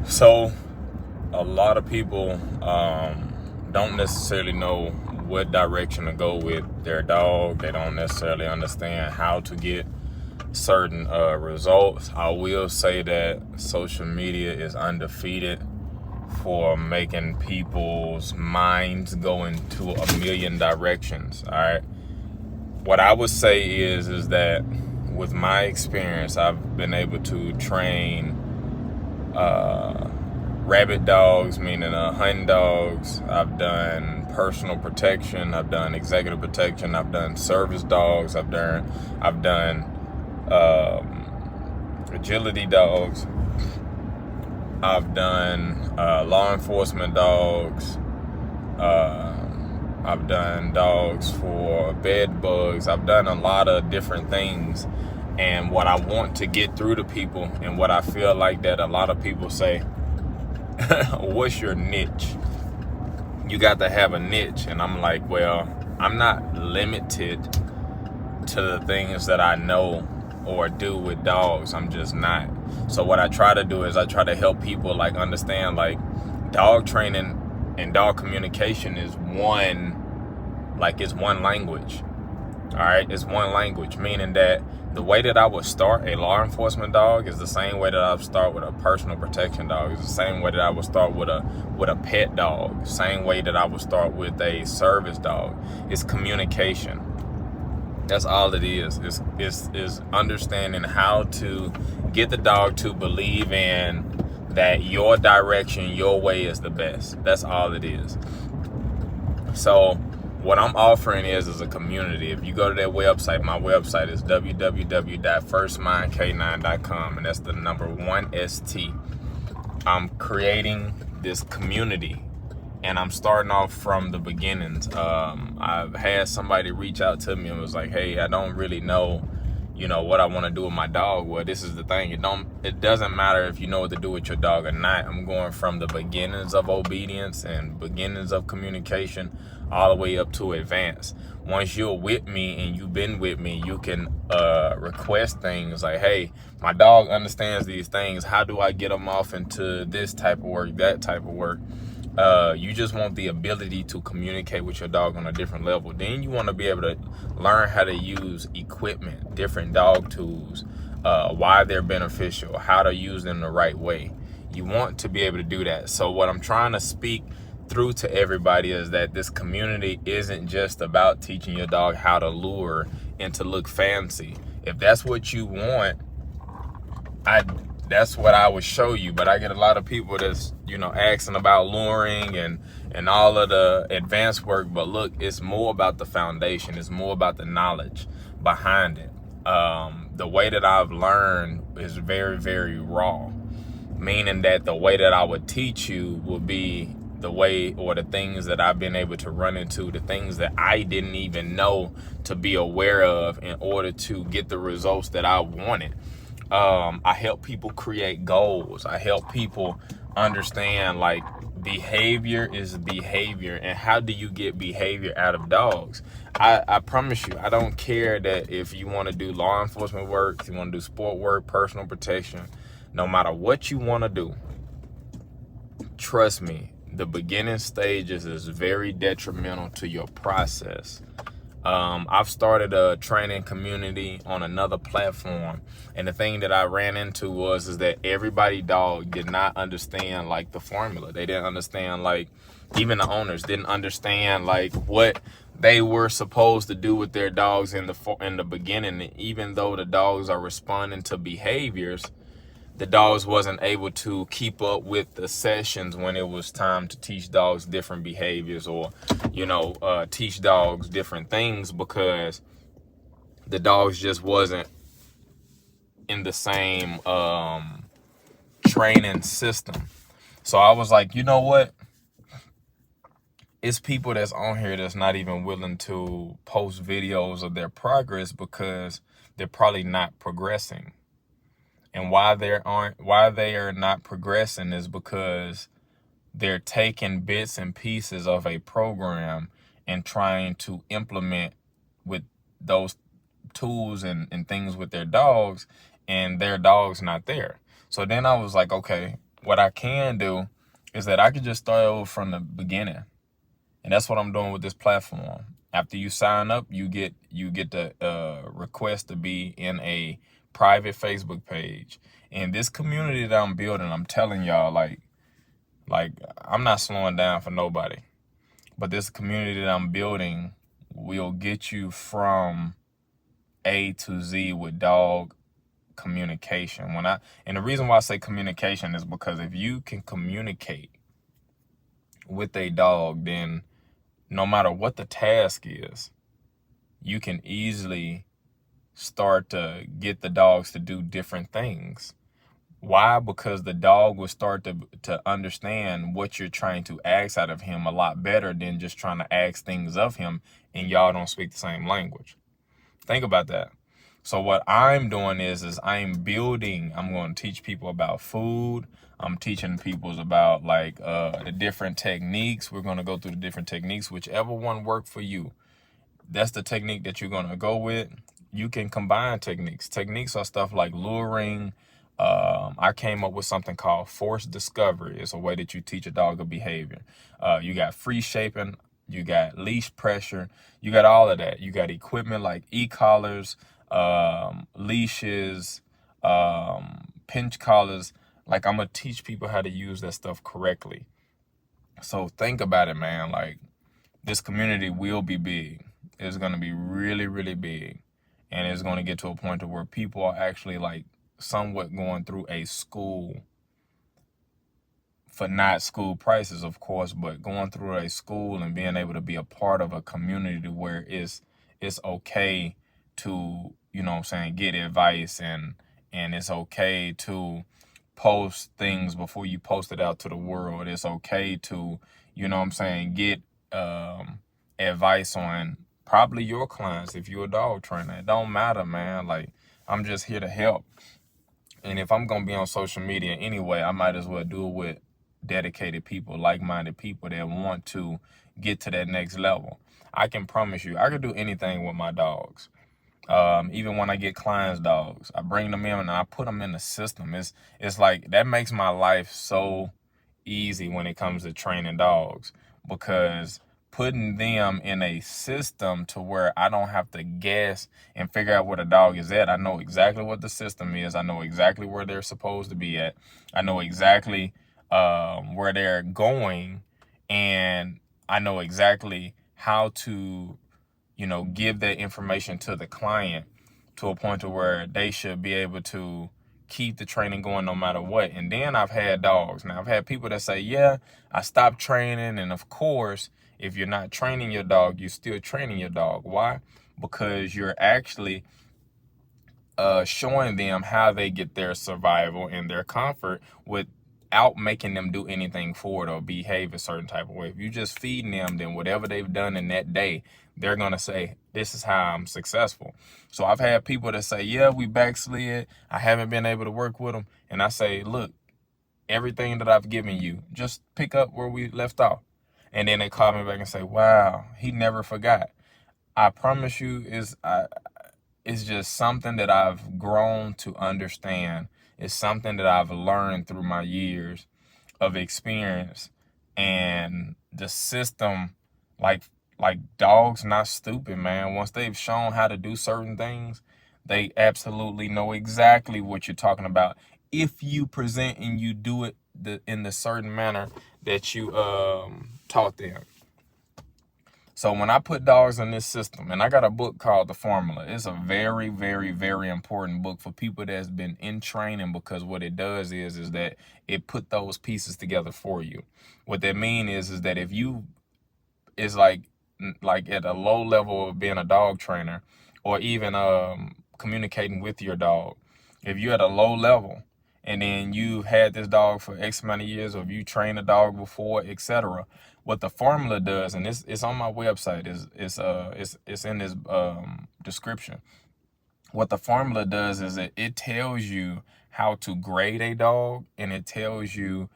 So a lot of people don't necessarily know what direction to go with their dog. They don't necessarily understand how to get certain results. I will say that social media is undefeated for making people's minds go into a million directions. All right. What I would say is that with my experience, I've been able to train rabbit dogs, meaning hunting dogs. I've done personal protection. I've done executive protection. I've done service dogs. I've done agility dogs. I've done law enforcement dogs. I've done dogs for bed bugs. I've done a lot of different things. And what I want to get through to people, and what I feel like that a lot of people say, what's your niche? You got to have a niche. And I'm like, well, I'm not limited to the things that I know or do with dogs. I'm just not. So what I try to do is I try to help people like understand, like, dog training and dog communication is it's one language. All right, it's one language, meaning that the way that I would start a law enforcement dog is the same way that I would start with a personal protection dog. It's the same way that I would start with a pet dog. Same way that I would start with a service dog. It's communication. That's all it is. It's understanding how to get the dog to believe in that your direction, your way is the best. That's all it is. So what I'm offering is a community. If you go to that website, my website is www.firstmindk9.com, and that's the number 1ST. I'm creating this community, and I'm starting off from the beginnings. I've had somebody reach out to me and was like, hey, I don't really know, what I want to do with my dog. Well, this is the thing. It doesn't matter if you know what to do with your dog or not. I'm going from the beginnings of obedience and beginnings of communication all the way up to advance. Once you're with me and you've been with me, you can request things like, hey, my dog understands these things. How do I get them off into this type of work, that type of work? You just want the ability to communicate with your dog on a different level. Then you want to be able to learn how to use equipment, different dog tools, why they're beneficial, how to use them the right way. You want to be able to do that. So what I'm trying to speak through to everybody is that this community isn't just about teaching your dog how to lure and to look fancy. If that's what you want, that's what I would show you. But I get a lot of people that's, asking about luring and all of the advanced work. But look, it's more about the foundation. It's more about the knowledge behind it. The way that I've learned is very, very raw, meaning that the way that I would teach you will be the way, or the things that I've been able to run into, the things that I didn't even know to be aware of in order to get the results that I wanted. I help people create goals. I help people understand, like, behavior is behavior, and how do you get behavior out of dogs? I promise you, I don't care that if you want to do law enforcement work, if you want to do sport work, personal protection, no matter what you want to do, trust me, the beginning stages is very detrimental to your process. I've started a training community on another platform, and the thing that I ran into is that everybody dog did not understand, like, the formula. They didn't understand, like, even the owners didn't understand, like, what they were supposed to do with their dogs in the beginning. And even though the dogs are responding to behaviors, the dogs wasn't able to keep up with the sessions when it was time to teach dogs different behaviors, or teach dogs different things, because the dogs just wasn't in the same training system. So I was like, you know what, it's people that's on here that's not even willing to post videos of their progress because they're probably not progressing. And why they are not progressing is because they're taking bits and pieces of a program and trying to implement with those tools and things with their dogs, and their dog's not there. So then I was like, okay, what I can do is that I can just start over from the beginning. And that's what I'm doing with this platform. After you sign up, you get the request to be in a private Facebook page. And this community that I'm building, I'm telling y'all, like I'm not slowing down for nobody. But this community that I'm building will get you from A to Z with dog communication. And the reason why I say communication is because if you can communicate with a dog, then no matter what the task is, you can easily start to get the dogs to do different things. Why? Because the dog will start to understand what you're trying to ask out of him a lot better than just trying to ask things of him and y'all don't speak the same language. Think about that. So what I'm doing is I'm building, I'm going to teach people about food. I'm teaching people about like the different techniques. We're going to go through the different techniques, whichever one worked for you. That's the technique that you're going to go with. You can combine techniques. Techniques are stuff like luring. I came up with something called forced discovery. It's a way that you teach a dog a behavior. You got free shaping. You got leash pressure. You got all of that. You got equipment like e-collars, leashes, pinch collars. Like, I'm going to teach people how to use that stuff correctly. So think about it, man. Like, this community will be big. It's going to be really, really big. And it's going to get to a point to where people are actually like somewhat going through a school, for not school prices, of course, but going through a school and being able to be a part of a community where it's okay to, you know what I'm saying, get advice, and it's okay to post things before you post it out to the world. It's okay to, you know what I'm saying, get advice on probably your clients if you're a dog trainer. It don't matter, man. Like, I'm just here to help. And if I'm gonna be on social media anyway, I might as well do it with dedicated people, like-minded people that want to get to that next level. I can promise you, I can do anything with my dogs. Even when I get clients' dogs, I bring them in and I put them in the system. It's like that makes my life so easy when it comes to training dogs, because putting them in a system to where I don't have to guess and figure out where the dog is at. I know exactly what the system is. I know exactly where they're supposed to be at. I know exactly where they're going, and I know exactly how to, you know, give that information to the client to a point to where they should be able to keep the training going no matter what. And then I've had dogs. Now, I've had people that say, yeah, I stopped training. And of course, if you're not training your dog, you're still training your dog. Why? Because you're actually showing them how they get their survival and their comfort without making them do anything for it or behave a certain type of way. If you just feeding them, then whatever they've done in that day, they're going to say, this is how I'm successful. So I've had people that say, yeah, we backslid. I haven't been able to work with them. And I say, look, everything that I've given you, just pick up where we left off. And then they call me back and say, wow, he never forgot. I promise you, it's just something that I've grown to understand. It's something that I've learned through my years of experience. And the system, like dogs not stupid, man. Once they've shown how to do certain things, they absolutely know exactly what you're talking about. If you present and you do it in the certain manner that you taught them. So when I put dogs in this system, and I got a book called The Formula. It's a very, very, very important book for people that's been in training, because what it does is that it put those pieces together for you. What that means is that if you is like at a low level of being a dog trainer, or even communicating with your dog, if you're at a low level and then you've had this dog for X amount of years, or if you trained a dog before, etc., what the formula does, and it's on my website, it's in this description. What the formula does is that it tells you how to grade a dog, and it tells you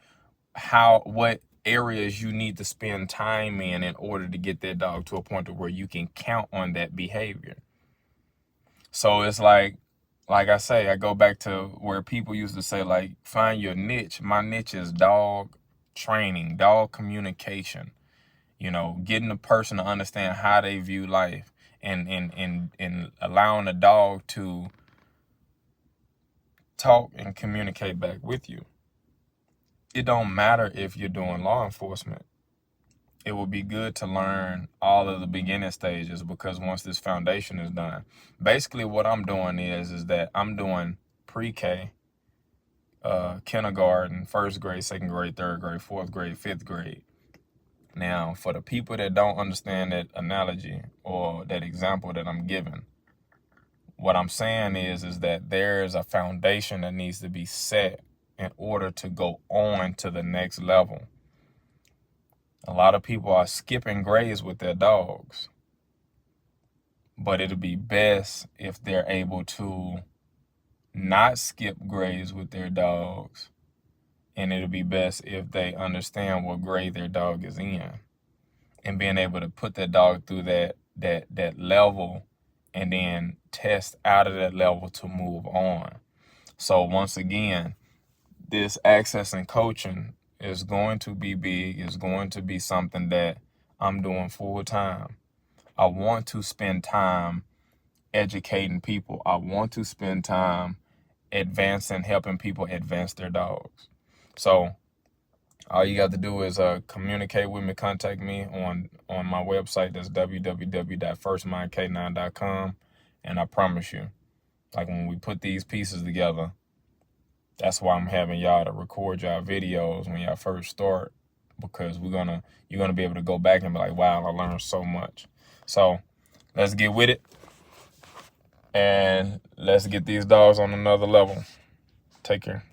what areas you need to spend time in order to get that dog to a point to where you can count on that behavior. So it's like, like I say, I go back to where people used to say, like, find your niche. My niche is dog training, dog communication. You know, getting the person to understand how they view life, and allowing the dog to talk and communicate back with you. It don't matter if you're doing law enforcement. It would be good to learn all of the beginning stages, because once this foundation is done, basically what I'm doing is that I'm doing pre-K, kindergarten, first grade, second grade, third grade, fourth grade, fifth grade. Now, for the people that don't understand that analogy or that example that I'm giving, what I'm saying is that there is a foundation that needs to be set in order to go on to the next level. A lot of people are skipping grades with their dogs, but it'll be best if they're able to not skip grades with their dogs, and it'll be best if they understand what grade their dog is in, and being able to put that dog through that level and then test out of that level to move on. So once again, this access and coaching is going to be big. It's going to be something that I'm doing full time. I want to spend time educating people. I want to spend time advancing, helping people advance their dogs. So all you got to do is communicate with me, contact me on my website. That's www.firstmindk9.com. And I promise you, like, when we put these pieces together, that's why I'm having y'all to record y'all videos when y'all first start, because you're gonna be able to go back and be like, wow, I learned so much. So let's get with it, and let's get these dogs on another level. Take care.